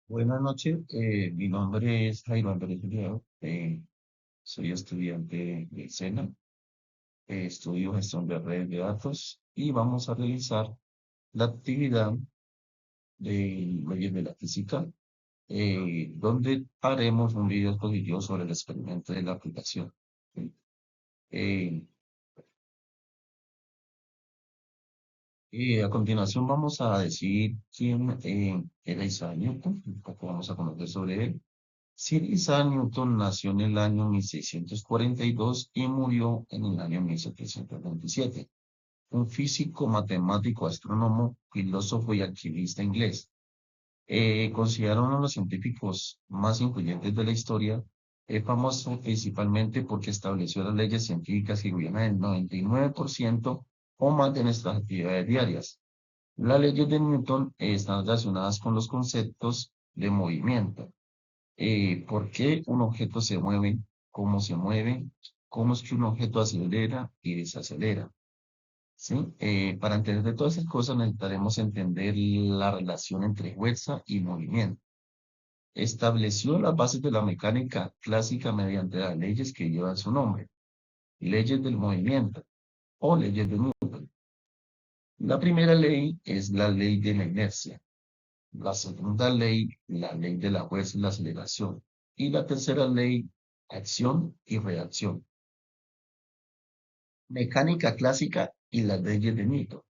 Buenas noches, mi nombre es Jairo Andrés Uribe, soy estudiante de SENA, estudio gestión de redes de datos y vamos a realizar la actividad de leyes de la física, donde haremos un video expositivo sobre el experimento de la aplicación. ¿Sí? Eh, a continuación vamos a decir quién era Isaac Newton, un poco vamos a conocer sobre él. Sir Isaac Newton nació en el año 1642 y murió en el año 1727. Un físico, matemático, astrónomo, filósofo y alquimista inglés. Considerado uno de los científicos más influyentes de la historia, es famoso principalmente porque estableció las leyes científicas que gobiernan el 99% o más de nuestras actividades diarias. Las leyes de Newton están relacionadas con los conceptos de movimiento, por qué un objeto se mueve, cómo se mueve, cómo es que un objeto acelera y desacelera. ¿Sí? Para entender todas esas cosas necesitaremos entender la relación entre fuerza y movimiento. Estableció las bases de la mecánica clásica mediante las leyes que llevan su nombre, leyes del movimiento o leyes de Newton. La primera ley es la ley de la inercia. La segunda ley, la ley de la fuerza y la aceleración. Y la tercera ley, acción y reacción. Mecánica clásica y las leyes de Newton.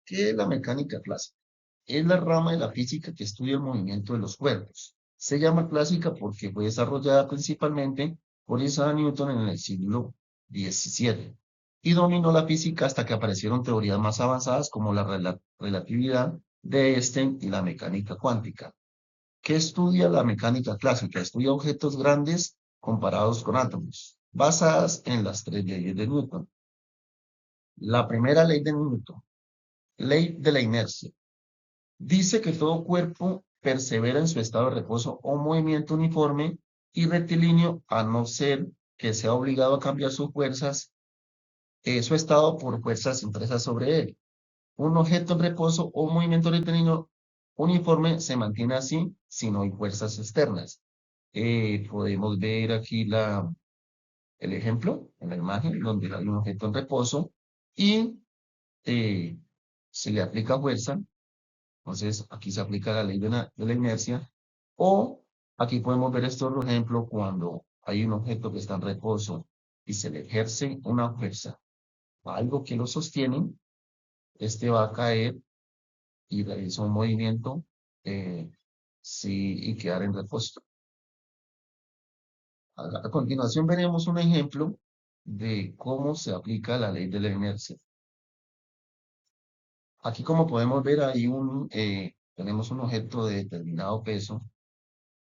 ¿Qué es la mecánica clásica? Es la rama de la física que estudia el movimiento de los cuerpos. Se llama clásica porque fue desarrollada principalmente por Isaac Newton en el siglo XVII y dominó la física hasta que aparecieron teorías más avanzadas como la relatividad de Einstein y la mecánica cuántica. ¿Qué estudia la mecánica clásica? Estudia objetos grandes comparados con átomos, basadas en las tres leyes de Newton. La primera ley de Newton, ley de la inercia, dice que todo cuerpo persevera en su estado de reposo o movimiento uniforme y rectilíneo a no ser que sea obligado a cambiar sus fuerzas, su estado por fuerzas impresas sobre él. Un objeto en reposo o movimiento rectilíneo uniforme se mantiene así si no hay fuerzas externas. Podemos ver aquí el ejemplo en la imagen donde hay un objeto en reposo y eh, se le aplica fuerza. Entonces aquí se aplica la ley de la inercia. O aquí podemos ver este otro ejemplo cuando hay un objeto que está en reposo y se le ejerce una fuerza a algo que lo sostiene, este va a caer y realiza un movimiento eh, sí, y quedar en reposo. A continuación veremos un ejemplo de cómo se aplica la ley de la inercia. Aquí como podemos ver tenemos un objeto de determinado peso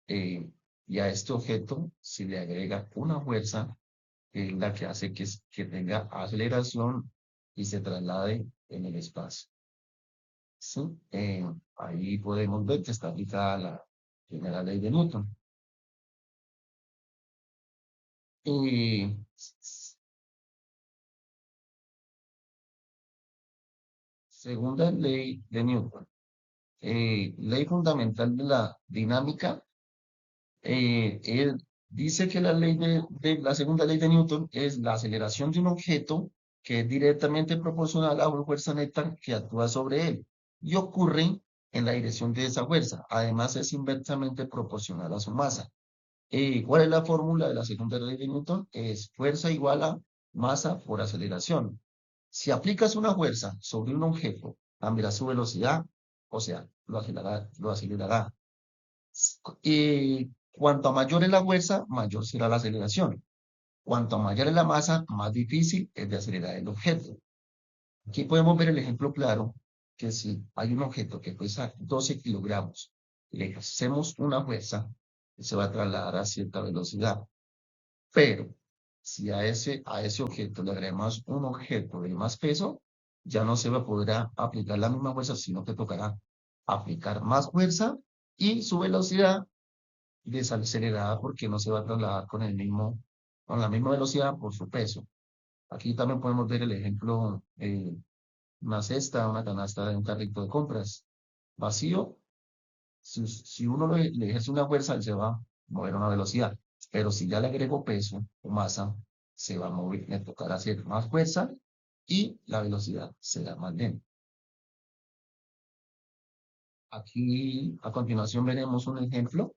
eh, y a este objeto se le agrega una fuerza que es la que hace que tenga aceleración y se traslade en el espacio. ¿Sí? Ahí podemos ver que está aplicada la primera ley de Newton. Y segunda ley de Newton, ley fundamental de la dinámica, él dice que la ley de la segunda ley de Newton es la aceleración de un objeto que es directamente proporcional a una fuerza neta que actúa sobre él y ocurre en la dirección de esa fuerza. Además, es inversamente proporcional a su masa. ¿Cuál es la fórmula de la segunda ley de Newton? Es fuerza igual a masa por aceleración. Si aplicas una fuerza sobre un objeto, cambiará su velocidad, o sea, lo acelerará. Y cuanto mayor es la fuerza, mayor será la aceleración. Cuanto mayor es la masa, más difícil es de acelerar el objeto. Aquí podemos ver el ejemplo claro que si hay un objeto que pesa 12 kilogramos, le ejercemos una fuerza, se va a trasladar a cierta velocidad. Pero si a ese objeto le agregamos un objeto de más peso, ya no se va a poder aplicar la misma fuerza, sino que tocará aplicar más fuerza y su velocidad desacelerada porque no se va a trasladar con la misma velocidad por su peso. Aquí también podemos ver el ejemplo, una cesta, una canasta de un carrito de compras vacío. Si uno le ejerce una fuerza, él se va a mover a una velocidad. Pero si ya le agrego peso o masa, se va a mover, me tocará hacer más fuerza y la velocidad será más lenta. Aquí a continuación veremos un ejemplo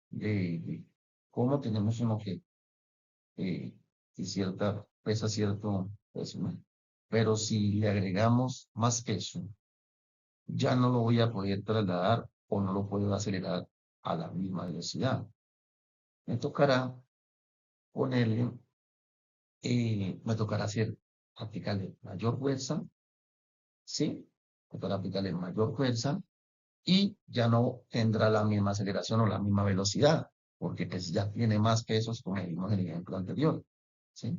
de cómo tenemos un objeto que pesa cierto peso, ¿no? Pero si le agregamos más peso, ya no lo voy a poder trasladar o no lo puedo acelerar a la misma velocidad. Me tocará ponerle, me tocará aplicarle mayor fuerza, ¿sí? Me tocará aplicarle mayor fuerza y ya no tendrá la misma aceleración o la misma velocidad, porque pues ya tiene más pesos como vimos en el ejemplo anterior, ¿sí?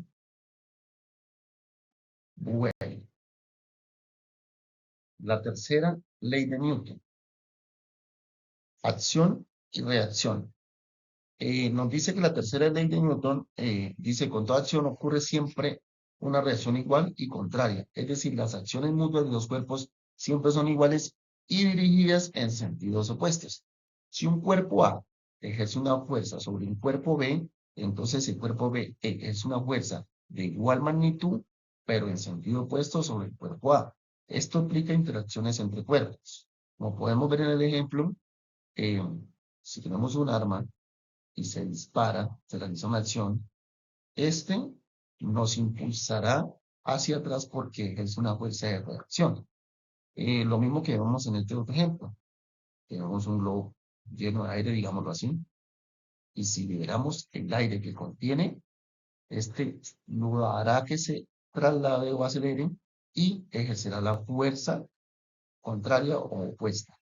Bueno, la tercera ley de Newton, acción y reacción. Nos dice que la tercera ley de Newton dice con toda acción ocurre siempre una reacción igual y contraria, es decir, las acciones mutuas de los cuerpos siempre son iguales y dirigidas en sentidos opuestos. Si un cuerpo A ejerce una fuerza sobre un cuerpo B, entonces el cuerpo B ejerce una fuerza de igual magnitud, pero en sentido opuesto sobre el cuerpo A. Esto implica interacciones entre cuerpos. Como podemos ver en el ejemplo, eh, si tenemos un arma y se dispara, se realiza una acción, este nos impulsará hacia atrás porque es una fuerza de reacción. Lo mismo que vemos en este otro ejemplo. Tenemos un globo lleno de aire, digámoslo así, y si liberamos el aire que contiene, este lo hará que se traslade o acelere y ejercerá la fuerza contraria o opuesta.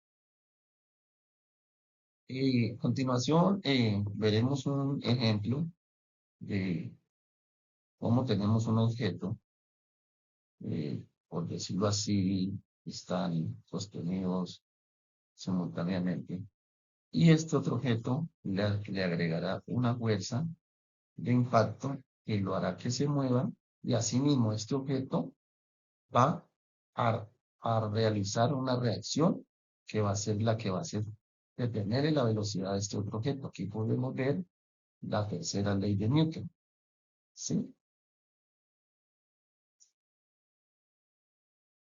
A continuación, veremos un ejemplo de cómo tenemos un objeto, por decirlo así, están sostenidos simultáneamente. Y este otro objeto le agregará una fuerza de impacto que lo hará que se mueva y asimismo este objeto va a, a realizar una reacción que va a ser la que va a hacer detener la velocidad de este otro objeto. Aquí podemos ver la tercera ley de Newton. ¿Sí?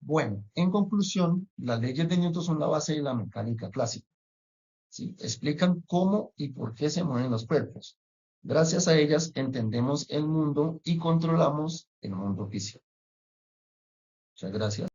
Bueno, en conclusión, las leyes de Newton son la base de la mecánica clásica. ¿Sí? Explican cómo y por qué se mueven los cuerpos. Gracias a ellas entendemos el mundo y controlamos el mundo físico. Muchas gracias.